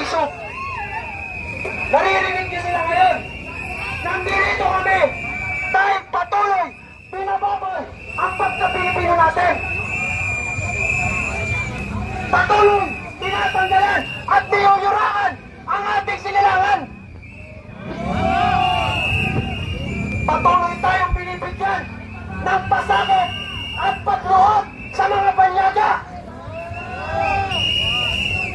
Bishop. Naririnig niyo sila ngayon. Nandito kami dahil patuloy pinababal ang pagka-Pilipino natin. Patuloy tinatanggalan at niyuyuraan ang ating sinilangan. Patuloy tayong binibigyan ng pasakit at pagluhod sa mga banyaga.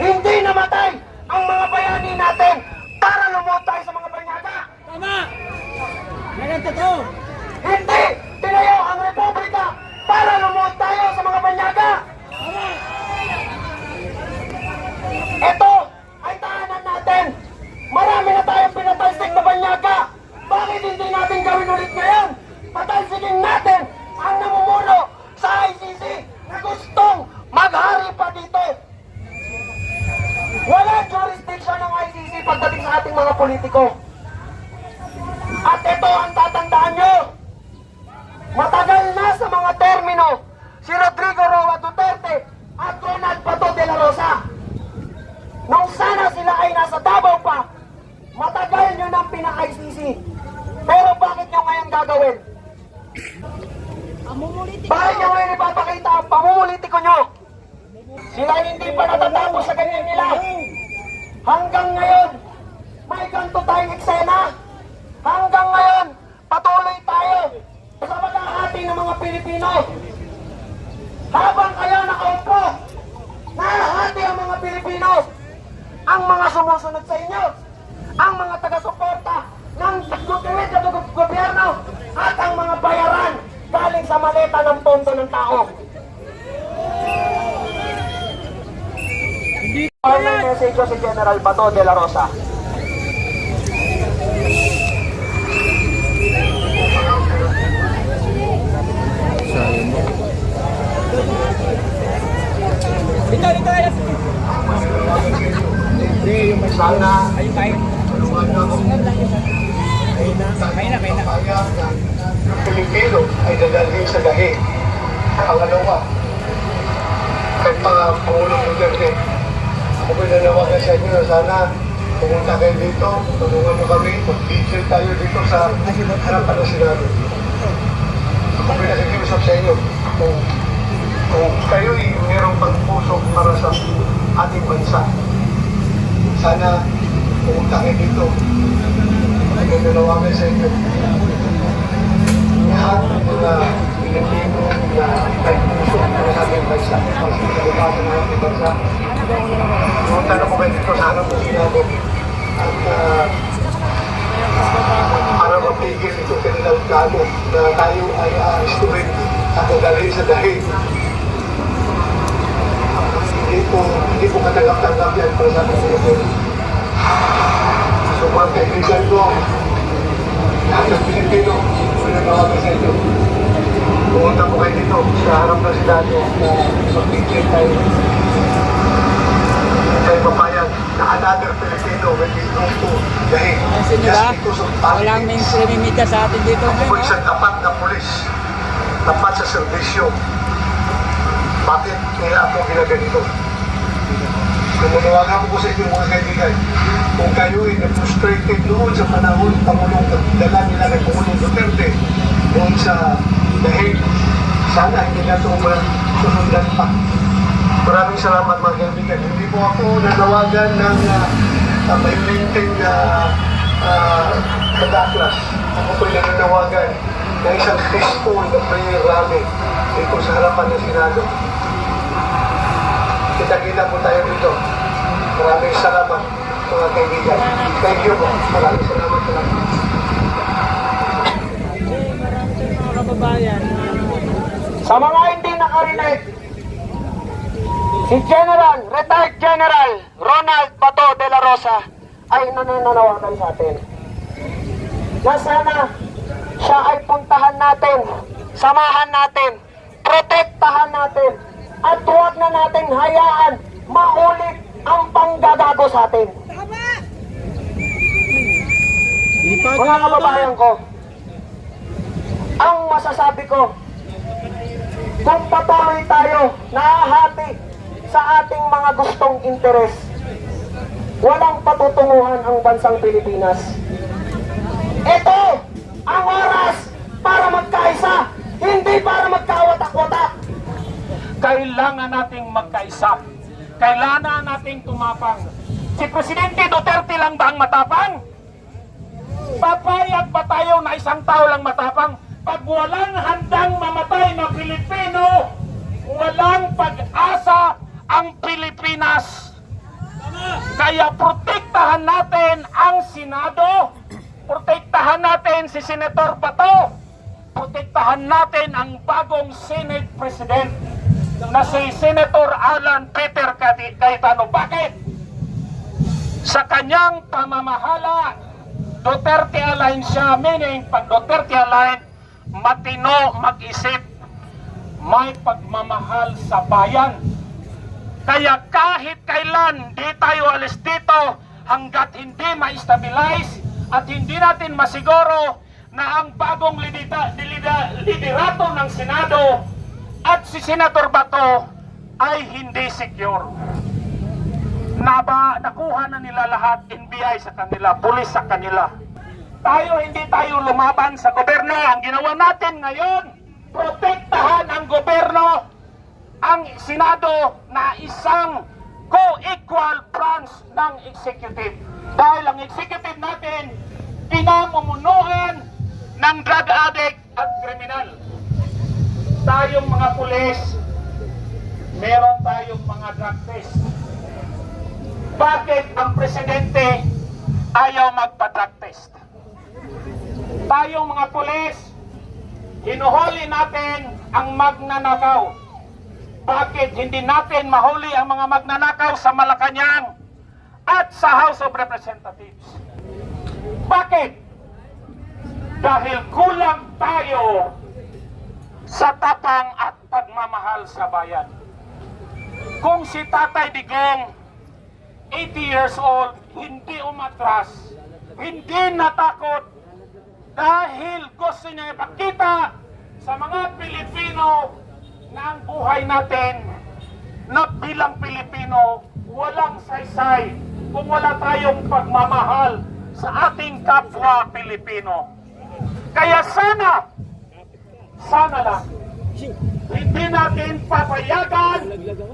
Hindi namatay ang mga bayani natin para lumuhod tayo sa mga banyaga. Tama! Yan ang totoo! Hindi tinayo ang Republika para lumuhod tayo sa mga banyaga. Tama! Ito ay tahanan natin. Marami na tayong pinatalsik na banyaga. Bakit hindi natin gawin ulit ngayon? Patalsikin natin ang namumuno sa ICC na gustong maghari pa dito. Wala jurisdiction ng ICC pagdating sa ating mga politiko. At ito ang tatandaan nyo. Matagal na sa mga termino si Rodrigo Roa Duterte at Ronald Bato de la Rosa. Nung sana sila ay nasa Davao pa, matagal nyo nang pina-ICC. Pero bakit nyo ngayon gagawin? Bakit nyo ngayon ipapakita ang pamumulitiko nyo? Sila hindi pa natatapos sa ganyan nila. Hanggang ngayon, may ganito tayong eksena. Hanggang ngayon, patuloy tayo sa paghahati ng mga Pilipino. Habang kayo nakaupo, nahahati ang mga Pilipino. Ang mga sumusunod sa inyo, ang mga taga-suporta ng tuwid na gobyerno at ang mga bayaran galing sa maleta ng pondo ng tao. May message ko si General Bato de la Rosa. Sana ng Pilipino ay dadalhin sa dahi. Pangalawa, kay Pangulong Duterte, ako pinanawagan sa inyo na sana pumunta kayo dito, tulungan mo kami, mag-vigil tayo dito sa harapan ng Senado. Ako pinakikiusap sa inyo, kung kayo'y mayroong pagpuso para sa ating bansa, sana pumunta kayo dito. Ako pinanawagan sa inyo. Lahat ng mga Pilipino na may puso para sa ating bansa, para sa kalupasan ng ating bansa, pumunta na po kayo dito sa harap ng Senado at para mapigil ito kanilang plano na tayo ay aarestuhin at dadalhin sa dahig. Hindi po katanggap-tanggap yan para sa ating Pilipino. So mga kaibigan ko, lahat ng Pilipino, pinagawagan sa inyo. Pumunta po kayo dito sa harap ng Senado na mapigil tayo. Tayo papayag na another Filipino will be known to dahil just because of Walang mainstream media sa atin dito. ako po isang tapat na pulis, tapat sa serbisyo. Bakit nila ako ginaganito? Kung manawagan ko sa inyo mga kaibigan, kung kayo ay na-frustrated noon sa panahon dala nila ng Pangulong Duterte noon sa dahil, sana hindi na ito susundan pa. Maraming salamat mga kaibigan. Hindi po ako nanawagan ng may linting kadaklas. Ako po'y nanawagan ng isang peaceful na prayer rally dito sa harapan ng Senado. Kita-kita po tayo dito. Maraming salamat mga kaibigan. Thank you po. Maraming salamat po. Mga kababayan, Sa mga hindi nakarinig, si retired General Ronald Bato de la Rosa ay nananawagan sa atin na sana siya ay puntahan natin, samahan natin, protektahan natin, at huwag na natin hayaan maulit ang panggagago sa atin. Mga kababayan ko, ang masasabi ko, kung patuloy tayo nahahati sa ating mga gustong interes, walang patutunguhan ang bansang Pilipinas. Ito ang oras para magkaisa, hindi para magkawatak-watak. Kailangan nating magkaisa. Kailangan nating tumapang. Si Presidente Duterte lang ba ang matapang? Papayag ba tayo na isang tao lang matapang? Pag walang handang mamatay na Pilipino, walang pag-asa ang Pilipinas. Kaya protektahan natin ang Senado, protektahan natin si Senator Bato, protektahan natin ang bagong Senate President na si Senator Alan Peter Cayetano. Bakit? Sa kanyang pamamahala, Duterte Align siya, meaning pag Duterte Align, matino mag-isip, may pagmamahal sa bayan. Kaya kahit kailan di tayo alis dito hanggat hindi ma-stabilize at hindi natin masiguro na ang bagong liderato ng Senado at si Senator Bato ay hindi secure. Nakuha na nila lahat, NBI sa kanila, pulis sa kanila. Hindi tayo lumaban sa gobyerno. Ang ginawa natin ngayon, protektahan ang gobyerno, ang Senado na isang co-equal branch ng executive. Dahil ang executive natin, pinamumunuan ng drug addict at kriminal. Tayong mga pulis, meron tayong mga drug test. Bakit ang presidente ayaw magpa-drug test? Tayong mga pulis, hinuhuli natin ang magnanakaw. Bakit hindi natin mahuli ang mga magnanakaw sa Malacanang at sa House of Representatives? Bakit? Dahil kulang tayo sa tapang at pagmamahal sa bayan. Kung si Tatay Digong, 80 years old, hindi umatras, hindi natakot, dahil gusto niya ipakita sa mga Pilipino na ang buhay natin na bilang Pilipino walang saysay kung wala tayong pagmamahal sa ating kapwa Pilipino. Kaya sana lang hindi natin papayagan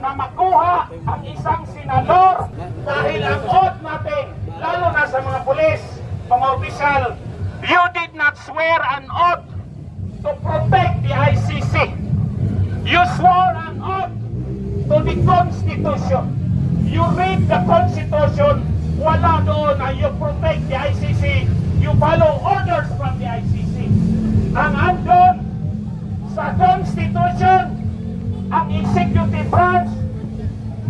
na makuha ang isang senador dahil ang oath natin, lalo na sa mga pulis, mga opisyal, you did not swear an oath to protect the ICC. You swore an oath to the Constitution. You read the Constitution, wala doon na you protect the ICC, you follow orders from the ICC. Ang andon sa Constitution, ang executive branch,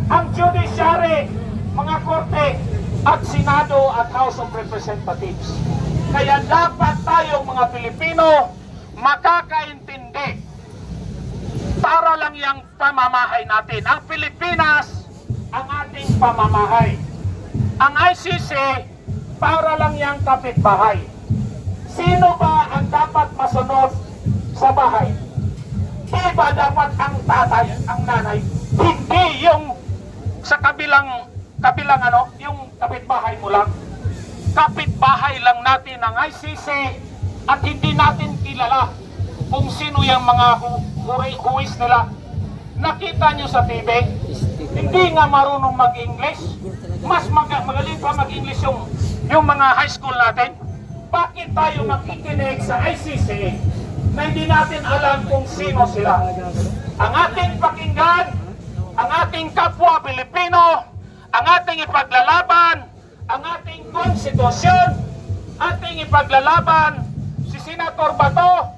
ang judiciary, mga korte, at Senado at House of Representatives. Kaya dapat tayong mga Pilipino makakaintindi para lang yung pamamahay natin. Ang Pilipinas, ang ating pamamahay. Ang ICC, para lang yung kapitbahay. Sino ba ang dapat masunod sa bahay? Di ba dapat ang tatay, ang nanay? Hindi yung sa kabilang yung kapitbahay mo lang. Kapitbahay lang natin ang ICC at hindi natin kilala kung sino yung mga huwis nila. Nakita nyo sa TV, hindi nga marunong mag-English. Mas magaling pa mag-English yung mga high school natin. Bakit tayo makikinig sa ICC na hindi natin alam kung sino sila? Ang ating pakinggan, ang ating kapwa Pilipino, ang ating ipaglalaban, ang ating konstitusyon, ating ipaglalaban si Senator Bato,